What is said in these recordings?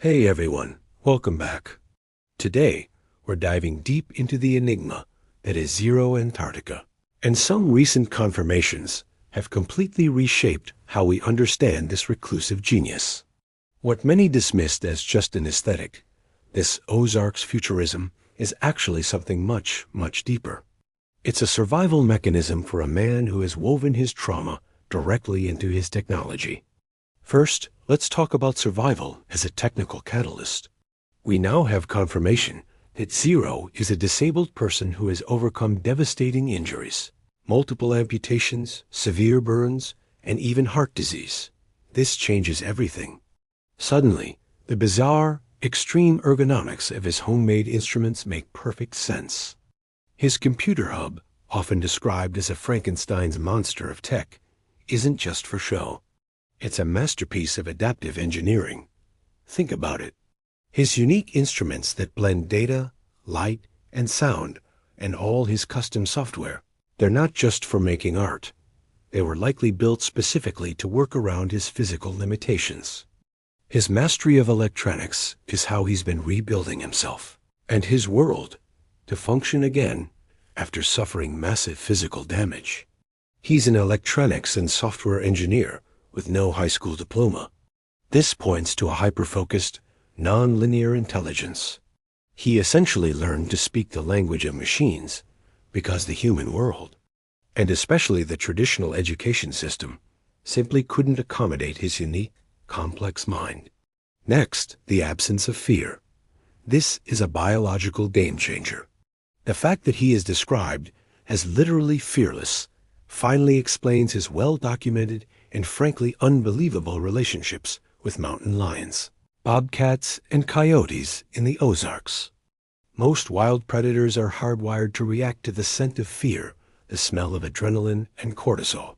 Hey everyone, welcome back. Today, we're diving deep into the enigma that is Zero Antarctica. And some recent confirmations have completely reshaped how we understand this reclusive genius. What many dismissed as just an aesthetic, this Ozark's Futurism is actually something much, much deeper. It's a survival mechanism for a man who has woven his trauma directly into his technology. First, let's talk about survival as a technical catalyst. We now have confirmation that Zero is a disabled person who has overcome devastating injuries, multiple amputations, severe burns, and even heart disease. This changes everything. Suddenly, the bizarre, extreme ergonomics of his homemade instruments make perfect sense. His computer hub, often described as a Frankenstein's monster of tech, isn't just for show. It's a masterpiece of adaptive engineering. Think about it. His unique instruments that blend data, light, and sound, and all his custom software, they're not just for making art. They were likely built specifically to work around his physical limitations. His mastery of electronics is how he's been rebuilding himself and his world to function again after suffering massive physical damage. He's an electronics and software engineer with no high school diploma. This points to a hyper-focused, non-linear intelligence. He essentially learned to speak the language of machines because the human world, and especially the traditional education system, simply couldn't accommodate his unique, complex mind. Next, the absence of fear. This is a biological game-changer. The fact that he is described as literally fearless finally explains his well-documented and frankly unbelievable relationships with mountain lions, bobcats, and coyotes in the Ozarks. Most wild predators are hardwired to react to the scent of fear, the smell of adrenaline and cortisol.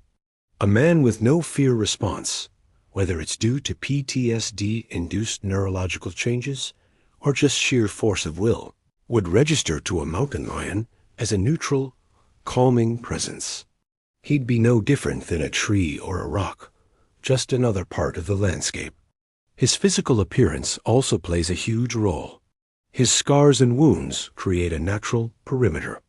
A man with no fear response, whether it's due to PTSD-induced neurological changes or just sheer force of will, would register to a mountain lion as a neutral, calming presence. He'd be no different than a tree or a rock, just another part of the landscape. His physical appearance also plays a huge role. His scars and wounds create a natural perimeter.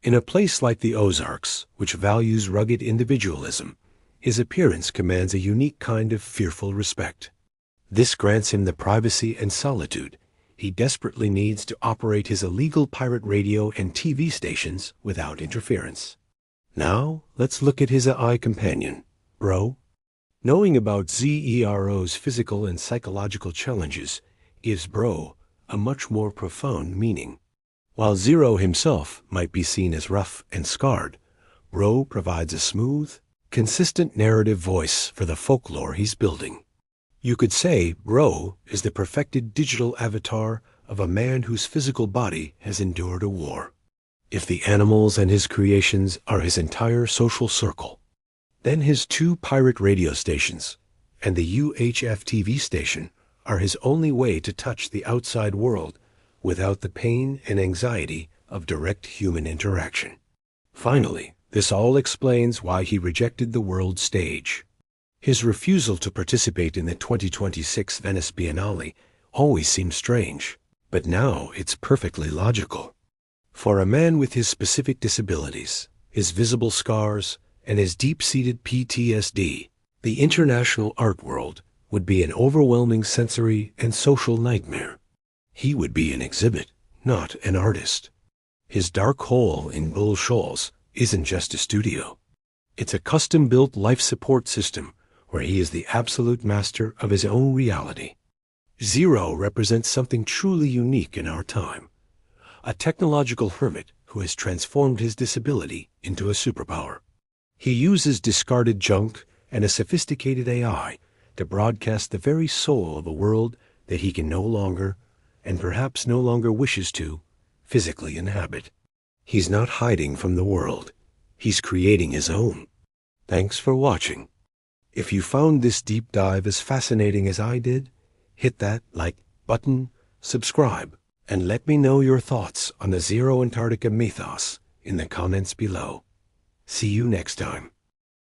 In a place like the Ozarks, which values rugged individualism, his appearance commands a unique kind of fearful respect. This grants him the privacy and solitude he desperately needs to operate his illegal pirate radio and TV stations without interference. Now, let's look at his AI companion, Bro. Knowing about Zero's physical and psychological challenges gives Bro a much more profound meaning. While Zero himself might be seen as rough and scarred, Bro provides a smooth, consistent narrative voice for the folklore he's building. You could say Bro is the perfected digital avatar of a man whose physical body has endured a war. If the animals and his creations are his entire social circle, then his 2 pirate radio stations and the UHF TV station are his only way to touch the outside world without the pain and anxiety of direct human interaction. Finally, this all explains why he rejected the world stage. His refusal to participate in the 2026 Venice Biennale always seemed strange, but now it's perfectly logical. For a man with his specific disabilities, his visible scars, and his deep-seated PTSD, the international art world would be an overwhelming sensory and social nightmare. He would be an exhibit, not an artist. His dark hole in Bull Shoals isn't just a studio. It's a custom-built life support system where he is the absolute master of his own reality. Zero represents something truly unique in our time. A technological hermit who has transformed his disability into a superpower. He uses discarded junk and a sophisticated AI to broadcast the very soul of a world that he can no longer, and perhaps no longer wishes to, physically inhabit. He's not hiding from the world. He's creating his own. Thanks for watching. If you found this deep dive as fascinating as I did, hit that like button, subscribe, and let me know your thoughts on the Zero Antarctica mythos in the comments below. See you next time.